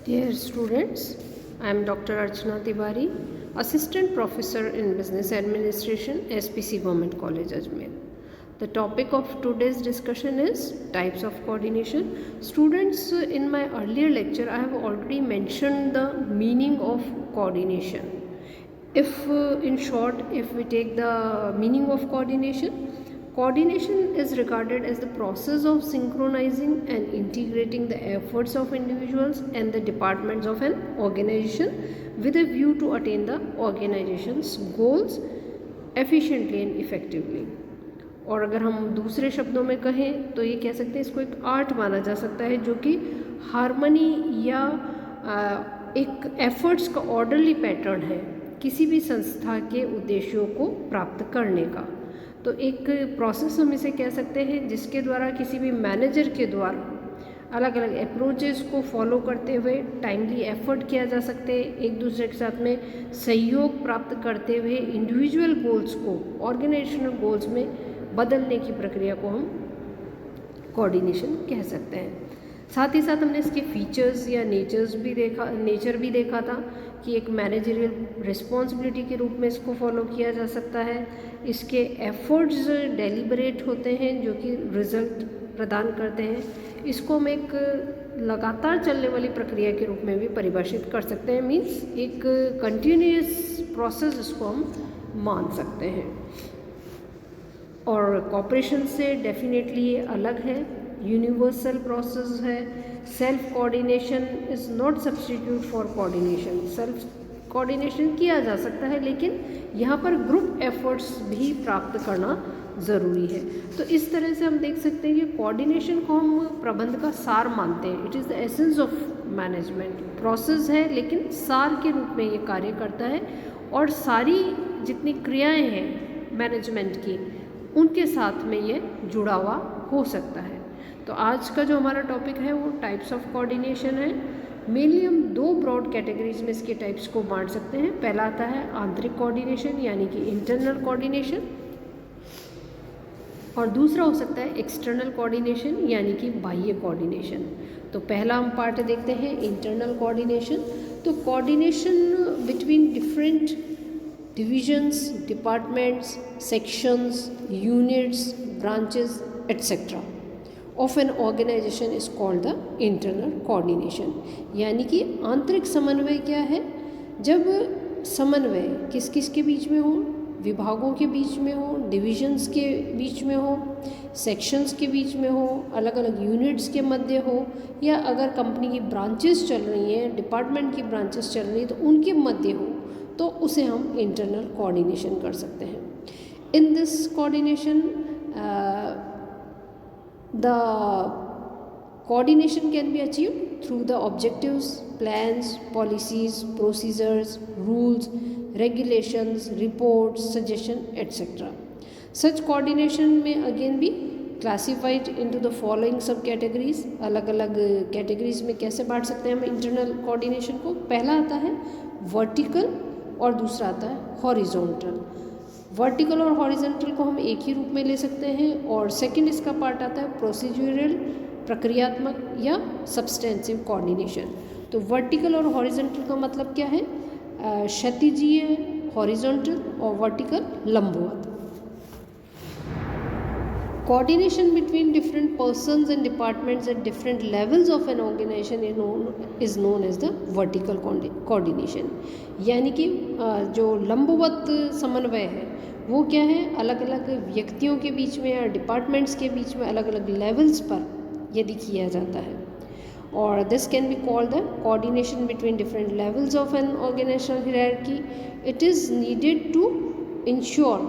Dear students, I am Dr. Archana Tiwari, Assistant Professor in Business Administration, SPC Government College, Ajmer. The topic of today's discussion is types of coordination. Students, in my earlier lecture, I have already mentioned the meaning of coordination. In short, if we take the meaning of coordination, coordination is regarded as the process of synchronizing and integrating the efforts of individuals and the departments of an organization with a view to attain the organization's goals efficiently and effectively. और अगर हम दूसरे शब्दों में कहें तो ये कह सकते हैं इसको एक आर्ट माना जा सकता है जो कि हार्मनी या एक एफर्ट्स का ऑर्डरली पैटर्न है किसी भी संस्था के उद्देश्यों को प्राप्त करने का। तो एक प्रोसेस हम इसे कह सकते हैं जिसके द्वारा किसी भी मैनेजर के द्वारा अलग अलग अप्रोचेस को फॉलो करते हुए टाइमली एफर्ट किया जा सकते हैं, एक दूसरे के साथ में सहयोग प्राप्त करते हुए इंडिविजुअल गोल्स को ऑर्गेनाइजेशनल गोल्स में बदलने की प्रक्रिया को हम कोऑर्डिनेशन कह सकते हैं। साथ ही साथ हमने इसके फीचर्स या नेचर भी देखा था कि एक मैनेजरियल रिस्पॉन्सिबिलिटी के रूप में इसको फॉलो किया जा सकता है। इसके एफर्ट्स डेलिबरेट होते हैं जो कि रिजल्ट प्रदान करते हैं। इसको हम एक लगातार चलने वाली प्रक्रिया के रूप में भी परिभाषित कर सकते हैं, मीन्स एक कंटिन्यूस प्रोसेस इसको हम मान सकते हैं। और कॉपरेशन से डेफिनेटली ये अलग है, यूनिवर्सल प्रोसेस है। Self coordination is not substitute for coordination. Self coordination किया जा सकता है लेकिन यहाँ पर ग्रुप एफर्ट्स भी प्राप्त करना ज़रूरी है। तो इस तरह से हम देख सकते हैं कि कोऑर्डिनेशन को हम प्रबंध का सार मानते हैं। It is the essence of management. Process है लेकिन सार के रूप में ये कार्य करता है और सारी जितनी क्रियाएँ हैं मैनेजमेंट की उनके साथ में ये जुड़ा हुआ हो सकता है। तो आज का जो हमारा टॉपिक है वो टाइप्स ऑफ कोऑर्डिनेशन है। मेनली हम दो ब्रॉड कैटेगरीज में इसके टाइप्स को बांट सकते हैं। पहला आता है आंतरिक कोऑर्डिनेशन यानी कि इंटरनल कोऑर्डिनेशन, और दूसरा हो सकता है एक्सटर्नल कोऑर्डिनेशन यानी कि बाह्य कोऑर्डिनेशन। तो पहला हम पार्ट देखते हैं इंटरनल कोऑर्डिनेशन। तो coordination between different divisions, departments, sections, units, branches, etc. of an organization is called the internal coordination। यानी कि आंतरिक समन्वय क्या है? जब समन्वय किस किस के बीच में हो, विभागों के बीच में हो, डिविजन्स के बीच में हो, सेक्शंस के बीच में हो, अलग अलग यूनिट्स के मध्य हो, या अगर कंपनी की ब्रांचेस चल रही हैं, डिपार्टमेंट की ब्रांचेस चल रही हैं तो उनके मध्य हो, तो उसे हम इंटरनल कोऑर्डिनेशन कर सकते हैं। In this coordination the coordination can be achieved through the objectives, plans, policies, procedures, rules, regulations, reports, suggestion, etc. Such coordination may again be classified into the following सब कैटेगरीज। अलग अलग categories में कैसे बांट सकते हैं हम इंटरनल कोऑर्डिनेशन को? पहला आता है वर्टिकल और दूसरा आता है हॉरिजॉन्टल। वर्टिकल और हॉरिजॉन्टल को हम एक ही रूप में ले सकते हैं। और सेकंड इसका पार्ट आता है प्रोसीड्यूरल, प्रक्रियात्मक या सब्सटेंसिव कोऑर्डिनेशन। तो वर्टिकल और हॉरिजॉन्टल का मतलब क्या है? क्षैतिजीय हॉरिजॉन्टल और वर्टिकल लंबवत। Coordination between different persons and departments at different levels of an organization is known as the vertical coordination. यानी कि जो लंबवत समन्वय है वो क्या है? अलग अलग व्यक्तियों के बीच में या डिपार्टमेंट्स के बीच में अलग अलग लेवल्स पर यदि किया जाता है। और this can be called the coordination between different levels of an organizational hierarchy. It is needed to ensure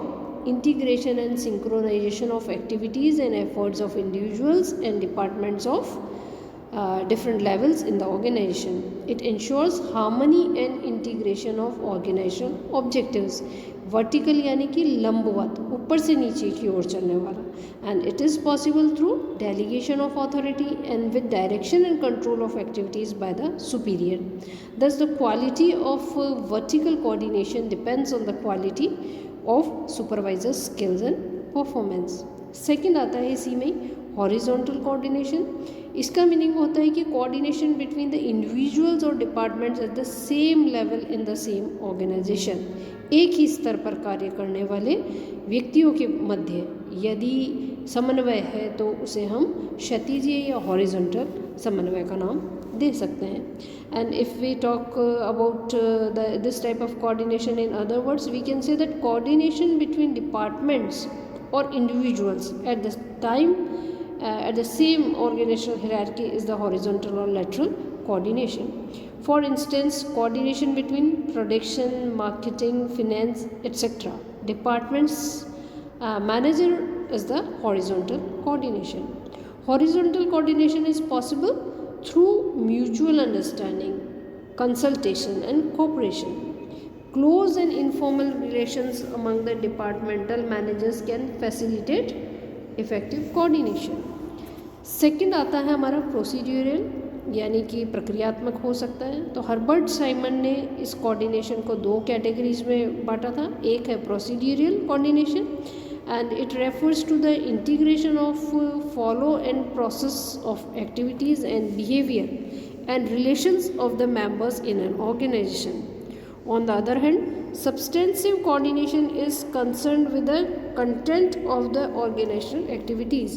integration and synchronization of activities and efforts of individuals and departments of different levels in the organization. It ensures harmony and integration of organizational objectives. Vertical यानी कि लंबवत, ऊपर से नीचे की ओर चलने वाला। And it is possible through delegation of authority and with direction and control of activities by the superior. Thus the quality of vertical coordination depends on the quality of supervisor skills and performance. Second आता है इसी में horizontal coordination, इसका meaning होता है कि coordination between the individuals और departments at the same level in the same organization, एक ही स्तर पर कार्य करने वाले व्यक्तियों के मध्य यदि समन्वय है तो उसे हम क्षैतिजीय या हॉरिजॉन्टल समन्वय का नाम दे सकते हैं. And if we talk about this type of coordination in other words, we can say that coordination between departments or individuals at the time at the same organizational hierarchy is the horizontal or lateral coordination. For instance, coordination between production, marketing, finance, etc. departments manager is the horizontal coordination. Horizontal coordination is possible through mutual understanding, consultation and cooperation. Close and informal relations among the departmental managers can facilitate effective coordination. Second आता है हमारा procedural, यानी कि प्रक्रियात्मक हो सकता है. तो हर्बर्ट साइमन ने इस कोऑर्डिनेशन को दो कैटेगरीज में बांटा था. एक है procedural coordination and it refers to the integration of follow and process of activities and behaviour and relations of the members in an organization. On the other hand, substantive coordination is concerned with the content of the organizational activities.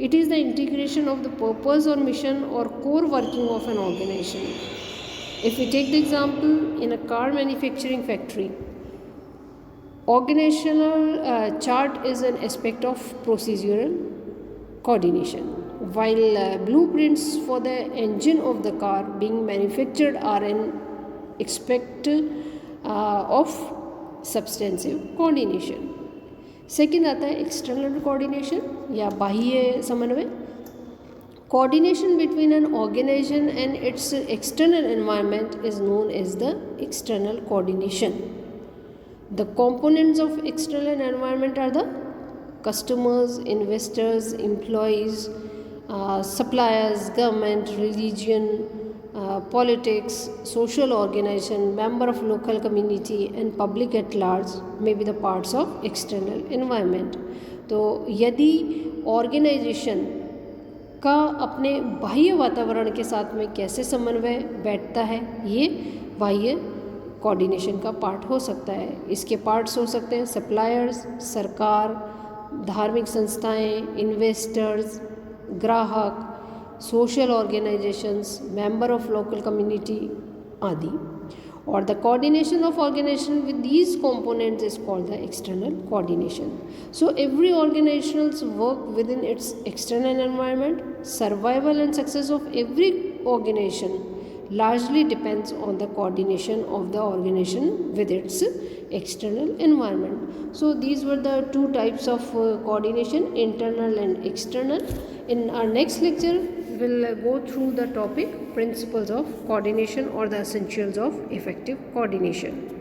It is the integration of the purpose or mission or core working of an organization. If we take the example in a car manufacturing factory, organizational chart is an aspect of procedural coordination, while blueprints for the engine of the car being manufactured are an aspect of substantive coordination. Second आता है external coordination या बाह्य समन्वय. Coordination between an organization and its external environment is known as the external coordination. The components of external environment are the customers, investors, employees, suppliers, government, religion, politics, social organization, member of local community and public at large may be the parts of external environment. तो यदि organisation का अपने बाह्य वातावरण के साथ में कैसे समन्वय बैठता है, ये बाह्य कोऑर्डिनेशन का पार्ट हो सकता है. इसके पार्ट्स हो सकते हैं सप्लायर्स, सरकार, धार्मिक संस्थाएं, इन्वेस्टर्स, ग्राहक, social organizations, member of local community आदि. और the coordination of organization with these components is called the external coordination. So every organization's work within its external environment, survival and success of every organization largely depends on the coordination of the organization with its external environment. So these were the two types of coordination, internal and external. In our next lecture, we'll go through the topic principles of coordination or the essentials of effective coordination.